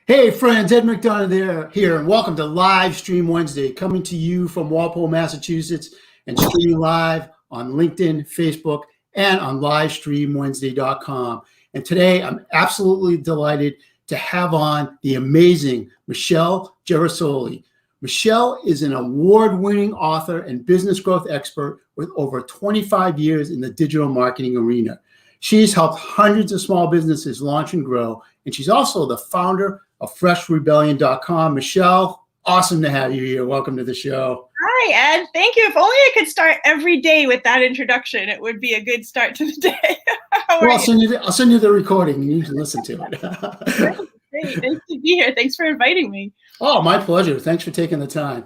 Hey friends, Ed McDonough here, and welcome to Live Stream Wednesday, coming to you from Walpole, Massachusetts, and streaming live on LinkedIn, Facebook, and on livestreamwednesday.com. And today, I'm absolutely delighted to have on the amazing Michelle Girasole. Michelle is an award-winning author and business growth expert with over 25 years in the digital marketing arena. She's helped hundreds of small businesses launch and grow, and she's also the founder of freshrebellion.com. Michelle, awesome to have you here. Welcome to the show. Hi, Ed. Thank you. If only I could start every day with that introduction, it would be a good start to the day. Well, I'll send you the recording and you can listen to it. Great. Nice to be here. Thanks for inviting me. Oh, my pleasure. Thanks for taking the time.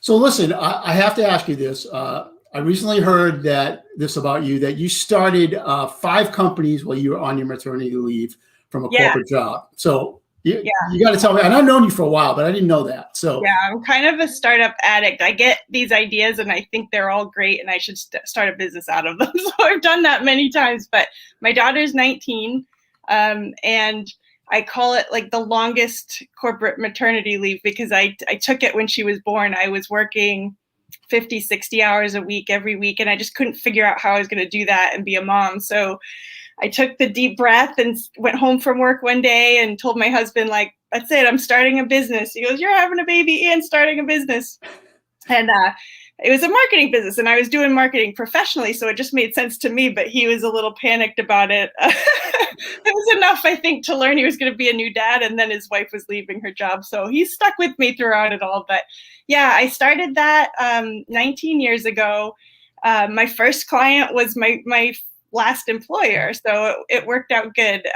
So listen, I have to ask you this. I recently heard this about you, that you started 5 companies while you were on your maternity leave from a corporate job. So you got to tell me, and I've known you for a while, but I didn't know that. So yeah, I'm kind of a startup addict. I get these ideas and I think they're all great and I should start a business out of them. So I've done that many times, but my daughter's 19 and I call it like the longest corporate maternity leave because I took it when she was born. I was working 50, 60 hours a week every week, and I just couldn't figure out how I was going to do that and be a mom. So I took the deep breath and went home from work one day and told my husband, like, that's it, I'm starting a business. He goes, you're having a baby and starting a business. And it was a marketing business, and I was doing marketing professionally, so it just made sense to me, but he was a little panicked about it. It was enough, I think, to learn he was going to be a new dad, and then his wife was leaving her job, so he stuck with me throughout it all. But yeah, I started that 19 years ago. My first client was my last employer, so it worked out good.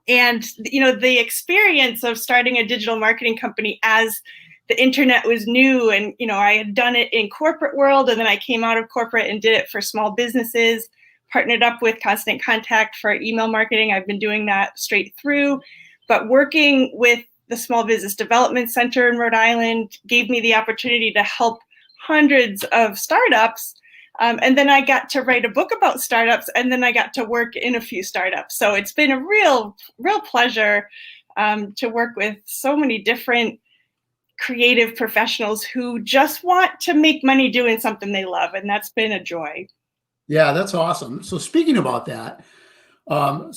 And the experience of starting a digital marketing company as the internet was new, and I had done it in corporate world, and then I came out of corporate and did it for small businesses, partnered up with Constant Contact for email marketing. I've been doing that straight through, but working with the Small Business Development Center in Rhode Island gave me the opportunity to help hundreds of startups. And then I got to write a book about startups, and then I got to work in a few startups. So it's been a real pleasure to work with so many different creative professionals who just want to make money doing something they love. And that's been a joy. Yeah, that's awesome. So speaking about that, when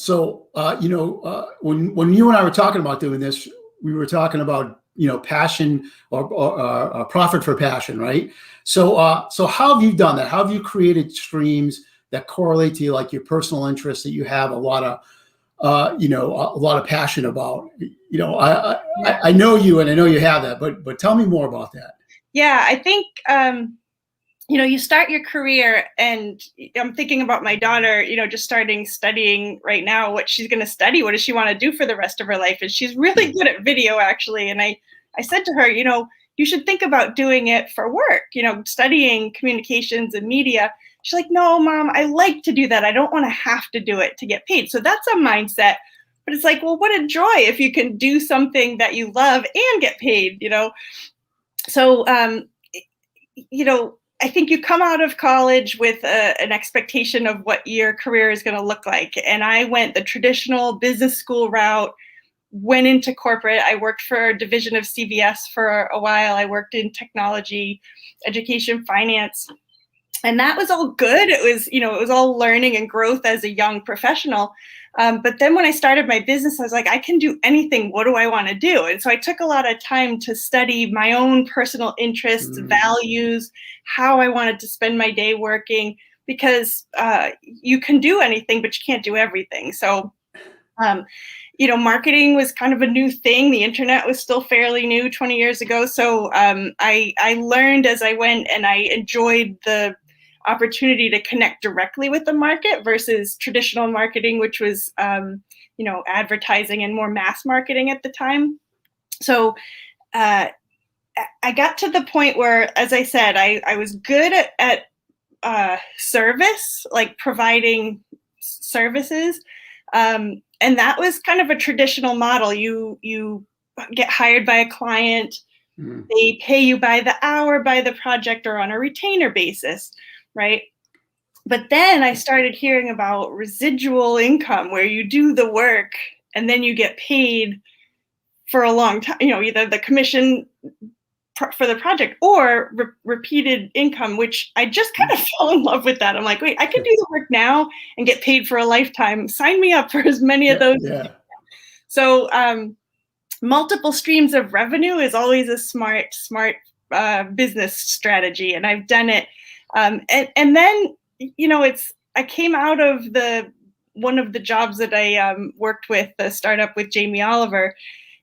you and I were talking about doing this, we were talking about, passion or profit for passion, right? So how have you done that? How have you created streams that correlate to like your personal interests that you have a lot of, a lot of passion about? I know you, and I know you have that, but tell me more about that. Yeah, I think, you start your career, and I'm thinking about my daughter, just studying right now, what she's going to study. What does she want to do for the rest of her life? And she's really good at video, actually. And I said to her, you should think about doing it for work, studying communications and media. She's like, no, Mom, I like to do that. I don't want to have to do it to get paid. So that's a mindset. But it's like, well, what a joy if you can do something that you love and get paid, So, I think you come out of college with an expectation of what your career is going to look like. And I went the traditional business school route, went into corporate. I worked for a division of CVS for a while. I worked in technology, education, finance. And that was all good. It was all learning and growth as a young professional. But then when I started my business, I was like, I can do anything. What do I want to do? And so I took a lot of time to study my own personal interests, values, how I wanted to spend my day working, because you can do anything, but you can't do everything. So, marketing was kind of a new thing. The internet was still fairly new 20 years ago. So I learned as I went, and I enjoyed the opportunity to connect directly with the market versus traditional marketing, which was, advertising and more mass marketing at the time. So I got to the point where, as I said, I was good at service, like providing services. And that was kind of a traditional model. You get hired by a client, Mm. They pay you by the hour, by the project, or on a retainer basis, right? But then I started hearing about residual income, where you do the work and then you get paid for a long time, either the commission for the project or repeated income, which I just kind of fell in love with that. I'm like, wait, I could do the work now and get paid for a lifetime. Sign me up for as many of those. Yeah. So multiple streams of revenue is always a smart business strategy. And I've done it. And then, I came out of one of the jobs that I worked with, the startup with Jamie Oliver,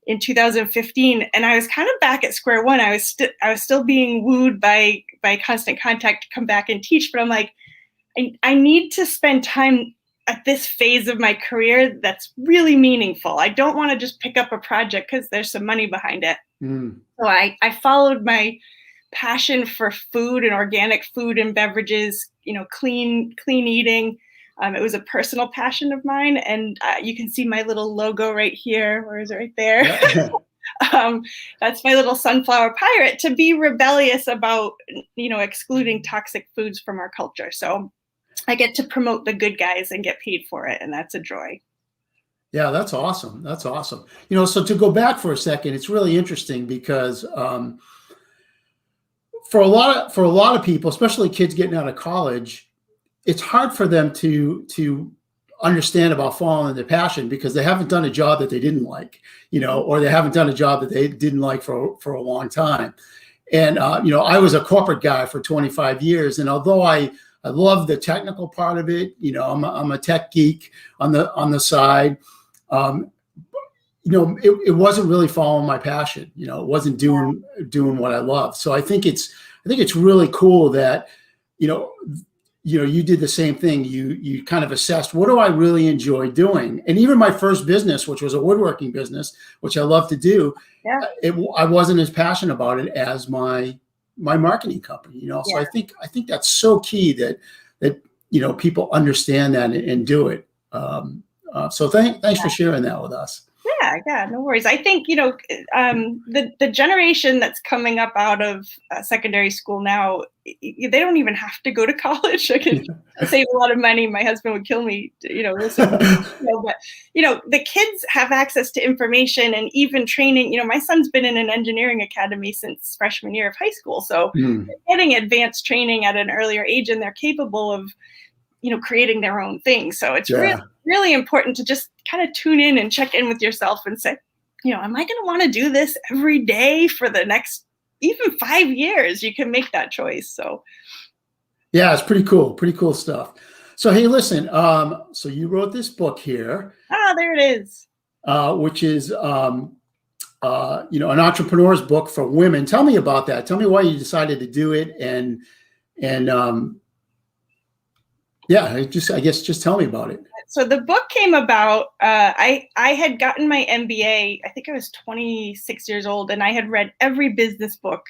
in 2015, and I was kind of back at square one. I was still being wooed by Constant Contact to come back and teach, but I'm like, I need to spend time at this phase of my career that's really meaningful. I don't want to just pick up a project because there's some money behind it. So I followed my passion for food and organic food and beverages, clean eating. It was a personal passion of mine, and you can see my little logo right here. Where is it? Right there. Yeah. That's my little sunflower pirate, to be rebellious about, excluding toxic foods from our culture. So I get to promote the good guys and get paid for it, and that's a joy. Yeah, that's awesome. That's awesome. So to go back for a second, it's really interesting because for a lot of people, especially kids getting out of college, it's hard for them to understand about following their passion because they haven't done a job that they didn't like, or they haven't done a job that they didn't like for a long time. And, I was a corporate guy for 25 years. And although I love the technical part of it, I'm a tech geek on the side. It wasn't really following my passion. It wasn't doing what I love. So I think it's really cool that, you did the same thing. You kind of assessed, what do I really enjoy doing? And even my first business, which was a woodworking business, which I love to do, I wasn't as passionate about it as my marketing company. So I think that's so key that people understand that and do it. So thanks for sharing that with us. Yeah, no worries. I think, the generation that's coming up out of secondary school now, they don't even have to go to college. I could save a lot of money. My husband would kill me, listen. But, the kids have access to information and even training. My son's been in an engineering academy since freshman year of high school. So they're getting advanced training at an earlier age, and they're capable of, creating their own thing. So it's really important to just kind of tune in and check in with yourself and say, am I going to want to do this every day for the next even 5 years? You can make that choice. So yeah, it's pretty cool stuff. So, hey, listen, so you wrote this book here. There it is. Which is, an entrepreneur's book for women. Tell me about that. Tell me why you decided to do it. Just tell me about it. So the book came about, I had gotten my MBA, I think I was 26 years old, and I had read every business book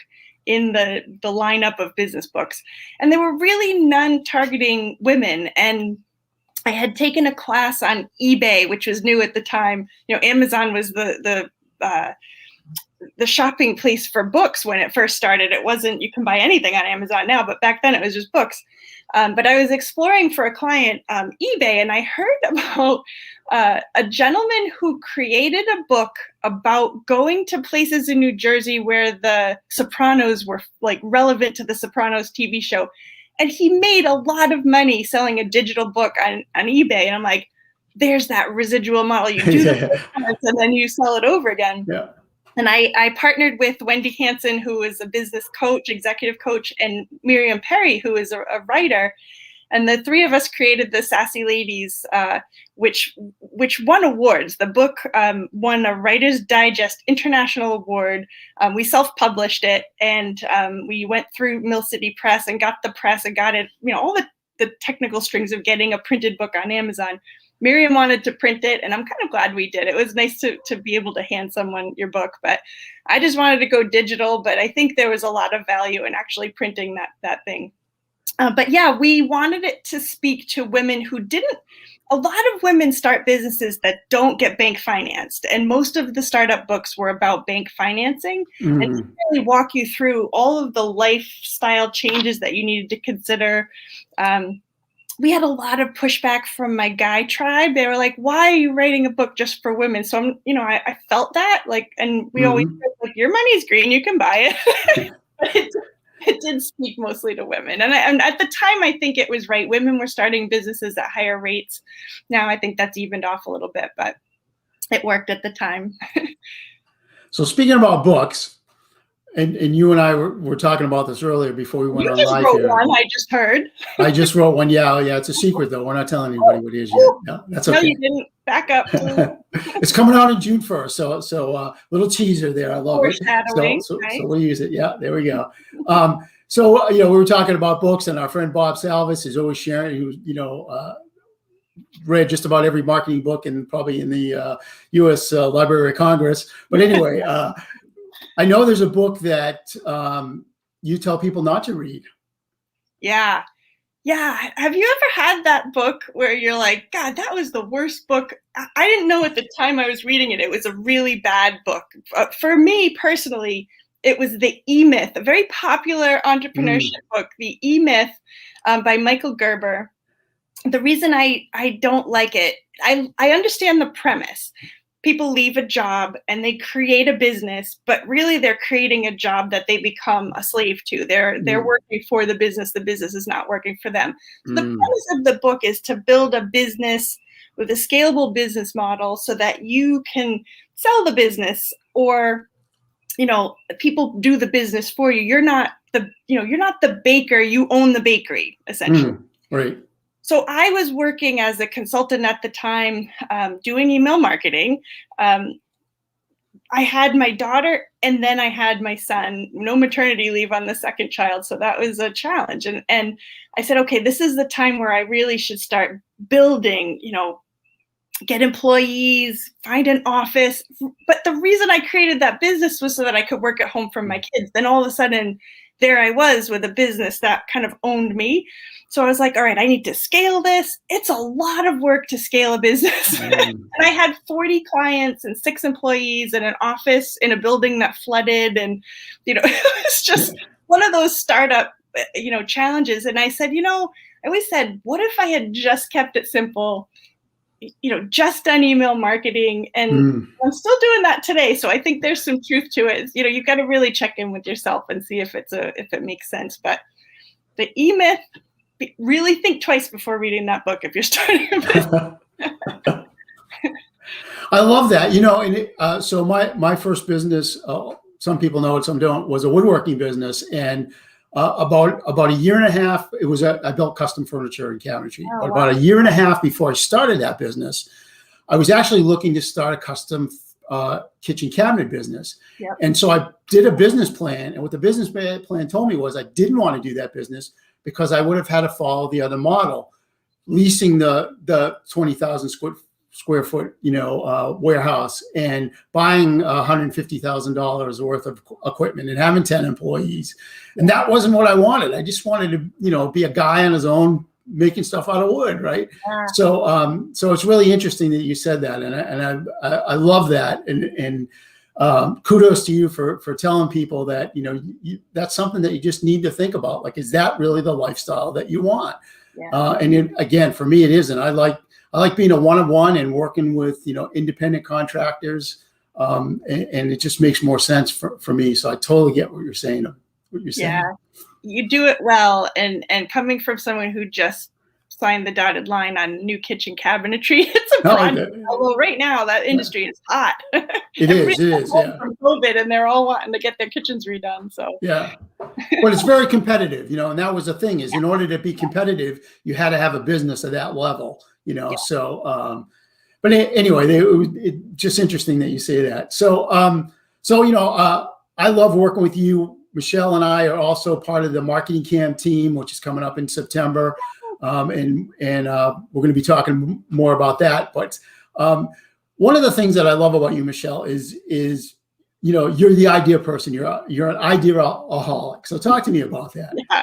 in the lineup of business books. And there were really none targeting women. And I had taken a class on eBay, which was new at the time. Amazon was the shopping place for books when it first started. It wasn't, you can buy anything on Amazon now, but back then it was just books. But I was exploring for a client eBay, and I heard about a gentleman who created a book about going to places in New Jersey where the Sopranos were relevant to the Sopranos TV show. And he made a lot of money selling a digital book on eBay. And I'm like, there's that residual model. You do the and then you sell it over again. Yeah. And I partnered with Wendy Hansen, who is a business coach, executive coach, and Miriam Perry, who is a writer. And the three of us created the Sassy Ladies, which won awards. The book won a Writer's Digest International Award. We self-published it, and we went through Mill City Press and got the press and got it, all the technical strings of getting a printed book on Amazon. Miriam wanted to print it, and I'm kind of glad we did. It was nice to be able to hand someone your book, but I just wanted to go digital. But I think there was a lot of value in actually printing that thing. But yeah, we wanted it to speak to women who didn't a lot of women start businesses that don't get bank financed. And most of the startup books were about bank financing and to really walk you through all of the lifestyle changes that you needed to consider. We had a lot of pushback from my guy tribe. They were like, why are you writing a book just for women? So I felt that, like, and we always said, like, your money's green, you can buy it. But it did speak mostly to women. And at the time, I think it was right. Women were starting businesses at higher rates. Now I think that's evened off a little bit, but it worked at the time. So speaking about books, and you and I were talking about this earlier before we went on live here. One, I just heard. I just wrote one. Yeah, it's a secret though. We're not telling anybody what it is yet. No, that's okay. No, you didn't. Back up. It's coming out on June 1st. So little teaser there. I love it. So we'll use it. Yeah, there we go. So we were talking about books, and our friend Bob Salvis is always sharing. Who read just about every marketing book and probably in the U.S. Library of Congress. But anyway. I know there's a book that you tell people not to read. Yeah. Have you ever had that book where you're like, God, that was the worst book? I didn't know at the time I was reading it. It was a really bad book. For me personally, it was The E-Myth, a very popular entrepreneurship book, The E-Myth by Michael Gerber. The reason I don't like it, I understand the premise. People leave a job and they create a business, but really they're creating a job that they become a slave to. They're working for the business is not working for them. So the premise of the book is to build a business with a scalable business model so that you can sell the business, or people do the business for you. You're not the baker, you own the bakery, essentially. Right. So I was working as a consultant at the time, doing email marketing. I had my daughter and then I had my son, no maternity leave on the second child. So that was a challenge. And I said, okay, this is the time where I really should start building, get employees, find an office. But the reason I created that business was so that I could work at home from my kids. Then all of a sudden, there I was with a business that kind of owned me. So I was like, all right, I need to scale this. It's a lot of work to scale a business. And I had 40 clients and 6 employees and an office in a building that flooded. And, it was just one of those startup, challenges. And I said, I always said, what if I had just kept it simple, just done email marketing? And I'm still doing that today. So I think there's some truth to it. You've got to really check in with yourself and see if it makes sense. But the E-Myth, really think twice before reading that book if you're starting a business. I love that. So my first business, some people know it, some don't, was a woodworking business. And about a year and a half, I built custom furniture and cabinetry. But about a year and a half before I started that business, I was actually looking to start a custom kitchen cabinet business. Yep. And so I did a business plan. And what the business plan told me was I didn't want to do that business because I would have had to follow the other model, leasing the 20,000 square foot, warehouse and buying $150,000 worth of equipment and having 10 employees. And that wasn't what I wanted. I just wanted to, be a guy on his own making stuff out of wood. Right. Yeah. So it's really interesting that you said that. And I love that. And kudos to you for telling people that, that's something that you just need to think about. Like, is that really the lifestyle that you want? Yeah. Again, for me, it isn't. I like being a one-on-one and working with, independent contractors. And it just makes more sense for me. So I totally get what you're saying. Yeah, you do it well. And coming from someone who just signed the dotted line on new kitchen cabinetry, it's a project. Although right now that industry is hot. It is. Yeah. From COVID, and they're all wanting to get their kitchens redone. So yeah, but it's very competitive, and that was the thing is in order to be competitive, you had to have a business at that level, Yeah. So, but anyway, it's just interesting that you say that. So, I love working with you. Michelle and I are also part of the Marketing Camp team, which is coming up in September. And we're going to be talking more about that. But one of the things that I love about you, Michelle, is you're the idea person. You're an ideaaholic. So talk to me about that. Yeah.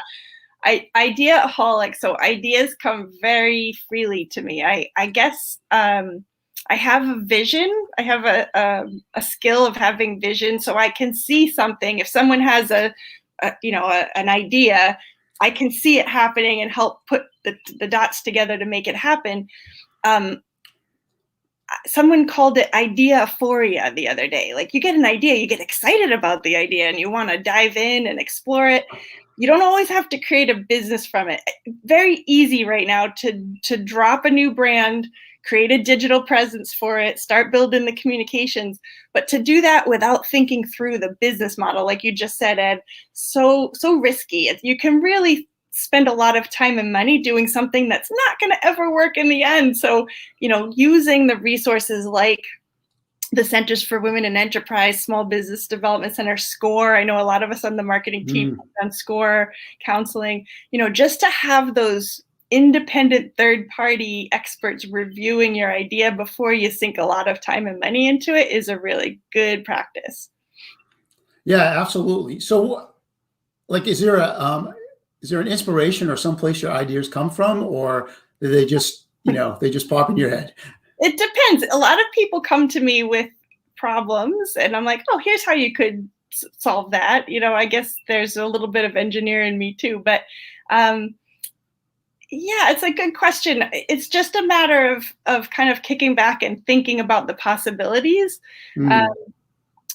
Ideaaholic. So ideas come very freely to me. I guess I have a vision. I have a skill of having vision, so I can see something. If someone has an idea, I can see it happening and help put the dots together to make it happen. Someone called it ideaphoria the other day. Like, you get an idea, you get excited about the idea, and you want to dive in and explore it. You don't always have to create a business from it. Very easy right now to drop a new brand, create a digital presence for it, start building the communications. But to do that without thinking through the business model, like you just said, Ed, so risky. You can really spend a lot of time and money doing something that's not going to ever work in the end. So, using the resources like the Centers for Women in Enterprise, Small Business Development Center, SCORE. I know a lot of us on the marketing team have done SCORE counseling, just to have those independent third-party experts reviewing your idea before you sink a lot of time and money into it is a really good practice. Yeah, absolutely. So, like, is there an inspiration or someplace your ideas come from, or do they just, they just pop in your head? It depends. A lot of people come to me with problems, and I'm like, oh, here's how you could solve that. I guess there's a little bit of engineer in me too, but yeah, it's a good question. It's just a matter of kind of kicking back and thinking about the possibilities.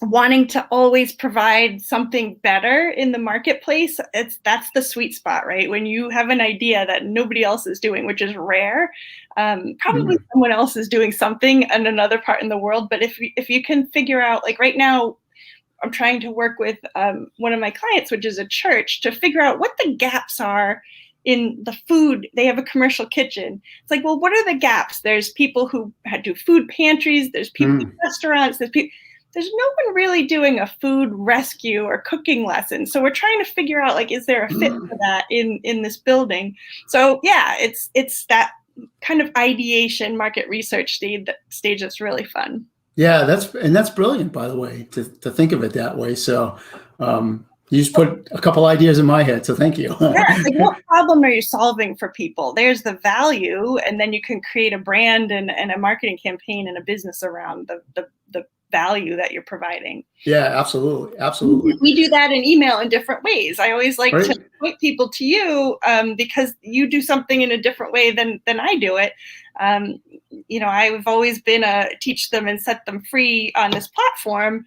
Wanting to always provide something better in the marketplace. That's the sweet spot, right? When you have an idea that nobody else is doing, which is rare, probably someone else is doing something in another part in the world. But if you can figure out, like right now, I'm trying to work with one of my clients, which is a church, to figure out what the gaps are in the food. They have a commercial kitchen. It's like, well, what are the gaps? There's people who do food pantries. There's people in restaurants. There's no one really doing a food rescue or cooking lesson. So we're trying to figure out, like, is there a fit for that in this building? So yeah, it's that kind of ideation, market research stage that's really fun. Yeah, that's brilliant, by the way, to think of it that way. So you just put a couple ideas in my head. So thank you. Yeah, like, what problem are you solving for people? There's the value, and then you can create a brand and a marketing campaign and a business around the value that you're providing. Yeah, absolutely. We do that in email in different ways. I always like to point people to you because you do something in a different way than I do it. I've always been teach them and set them free on this platform,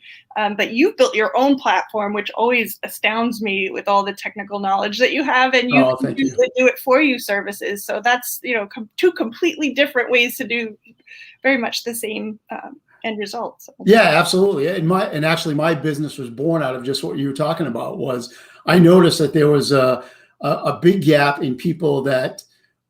but you've built your own platform, which always astounds me with all the technical knowledge that you have, and you can do it for you services. So that's two completely different ways to do very much the same end results. Yeah, absolutely. And actually my business was born out of just what you were talking about. Was I noticed that there was a big gap in people that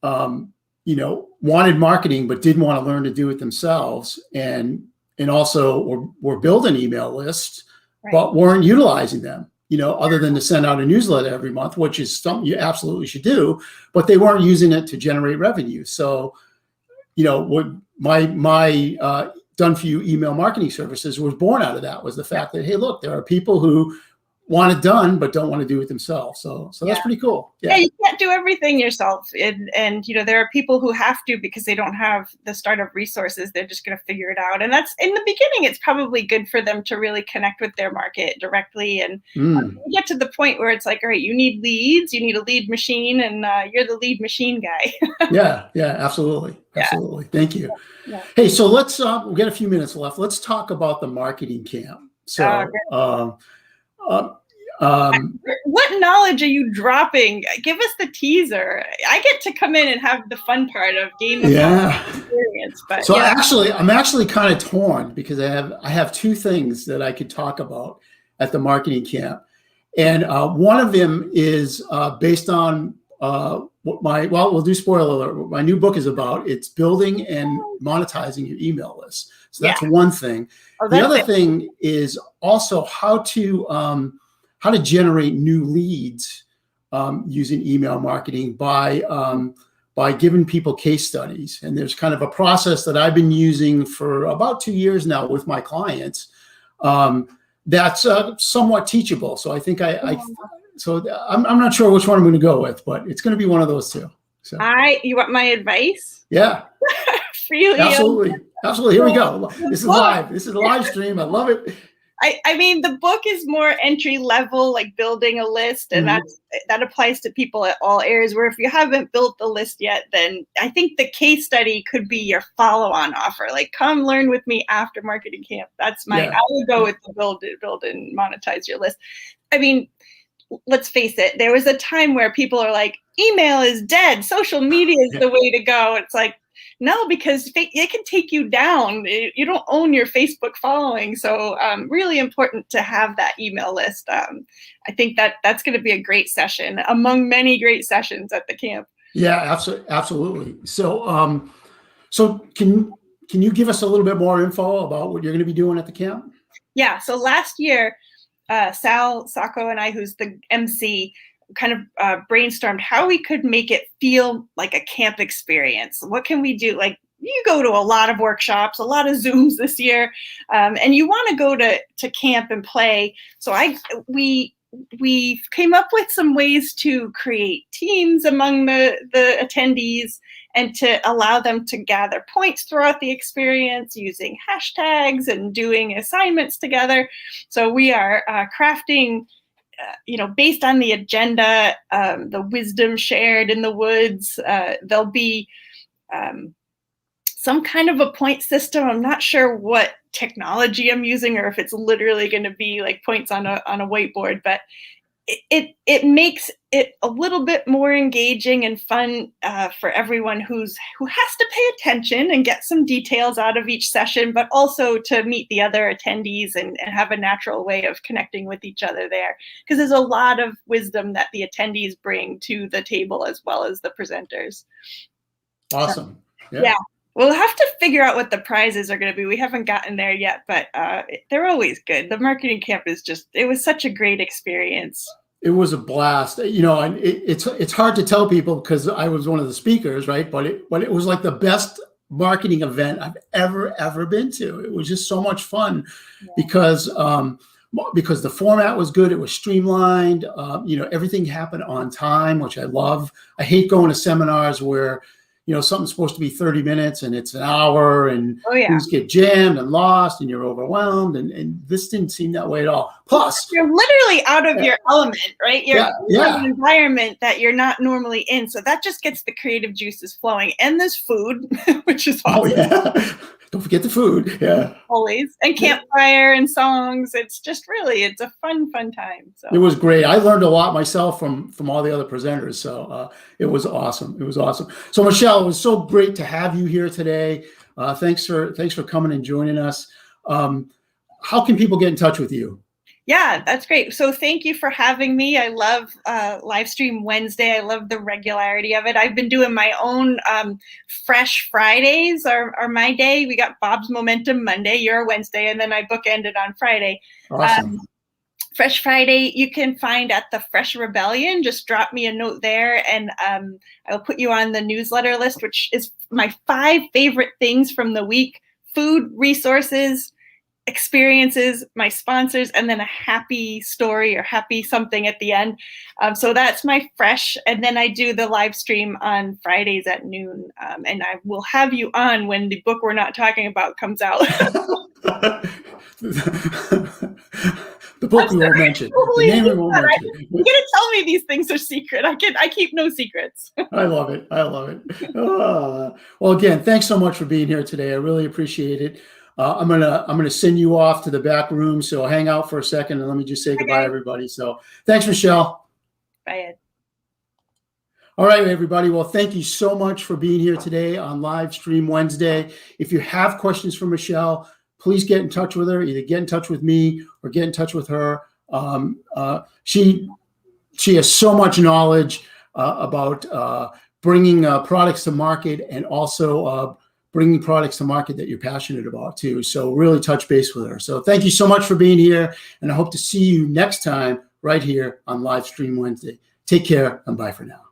wanted marketing but didn't want to learn to do it themselves, and also were building email lists, but weren't utilizing them, other than to send out a newsletter every month, which is something you absolutely should do, but they weren't using it to generate revenue. So, what my done for you email marketing services was born out of that, was the fact that, hey, look, there are people who want it done but don't want to do it themselves. So that's pretty cool. Yeah, you can't do everything yourself, and there are people who have to because they don't have the startup resources. They're just going to figure it out, and that's, in the beginning, it's probably good for them to really connect with their market directly, and you get to the point where it's like, all right, you need leads, you need a lead machine, and you're the lead machine guy. Yeah, absolutely. Thank you. Yeah. Hey, so let's we've got a few minutes left. Let's talk about the marketing camp. So what knowledge are you dropping? Give us the teaser. I get to come in and have the fun part of game experience. But so I'm actually kind of torn, because I have two things that I could talk about at the marketing camp, and one of them is based on we'll do spoiler alert. What my new book is about. It's building and monetizing your email list. So that's one thing. The other thing is also how to generate new leads using email marketing by giving people case studies. And there's kind of a process that I've been using for about 2 years now with my clients that's somewhat teachable. So I think I'm not sure which one I'm going to go with, but it's going to be one of those two. So you want my advice? Yeah. Freely. Absolutely. Here we go. This is live. This is a live stream. I love it. I mean, the book is more entry level, like building a list, and that applies to people at all areas. Where if you haven't built the list yet, then I think the case study could be your follow-on offer. Like, come learn with me after marketing camp. That's I would go with the build and monetize your list. I mean, let's face it. There was a time where people are like, email is dead. Social media is the way to go. It's like, no, because it can take you down. You don't own your Facebook following. So really important to have that email list. I think that's going to be a great session among many great sessions at the camp. Yeah, absolutely. So so can you give us a little bit more info about what you're going to be doing at the camp? Yeah. So last year, Sal Sacco and I, who's the MC, kind of brainstormed how we could make it feel like a camp experience. What can we do? Like, you go to a lot of workshops, a lot of Zooms this year, and you want to go to camp and play. So we came up with some ways to create teams among the attendees and to allow them to gather points throughout the experience using hashtags and doing assignments together. So we are crafting based on the agenda, the wisdom shared in the woods, there'll be some kind of a point system. I'm not sure what technology I'm using or if it's literally going to be like points on a whiteboard, but it makes it a little bit more engaging and fun for everyone who has to pay attention and get some details out of each session, but also to meet the other attendees and have a natural way of connecting with each other there. Because there's a lot of wisdom that the attendees bring to the table as well as the presenters. Awesome. Yeah. We'll have to figure out what the prizes are going to be. We haven't gotten there yet, but they're always good. The marketing camp it was such a great experience. It was a blast, and it's hard to tell people because I was one of the speakers, right? But it was like the best marketing event I've ever been to. It was just so much fun because the format was good. It was streamlined. Everything happened on time, which I love. I hate going to seminars where something's supposed to be 30 minutes and it's an hour and things get jammed and lost and you're overwhelmed. And this didn't seem that way at all. Plus, you're literally out of your element, right? You're in an environment that you're not normally in. So that just gets the creative juices flowing. And there's food, which is awesome. Oh, yeah. Don't forget the food. Yeah. Always. And campfire and songs. It's just it's a fun time. So it was great. I learned a lot myself from all the other presenters. So it was awesome. It was awesome. So Michelle, it was so great to have you here today. Thanks for coming and joining us. How can people get in touch with you? Yeah, that's great. So thank you for having me. I love Livestream Wednesday. I love the regularity of it. I've been doing my own Fresh Fridays are my day. We got Bob's Momentum Monday, your Wednesday, and then I bookended on Friday. Awesome. Fresh Friday, you can find at the Fresh Rebellion. Just drop me a note there, and I'll put you on the newsletter list, which is my 5 favorite things from the week: food, resources, experiences, my sponsors, and then a happy story or happy something at the end. So that's my Fresh. And then I do the live stream on Fridays at noon. And I will have you on when the book we're not talking about comes out. The book we won't mention. The name we won't mention. You're gonna tell me these things are secret. I keep no secrets. I love it. Well, again, thanks so much for being here today. I really appreciate it. I'm gonna send you off to the back room, so hang out for a second and let me just say goodbye, everybody. So thanks, Michelle. Bye, Ed. All right, everybody. Well, thank you so much for being here today on Live Stream Wednesday. If you have questions for Michelle, please get in touch with her. Either get in touch with me or get in touch with her. She has so much knowledge about bringing products to market and also bringing products to market that you're passionate about too. So really touch base with her. So thank you so much for being here. And I hope to see you next time right here on Live Stream Wednesday. Take care and bye for now.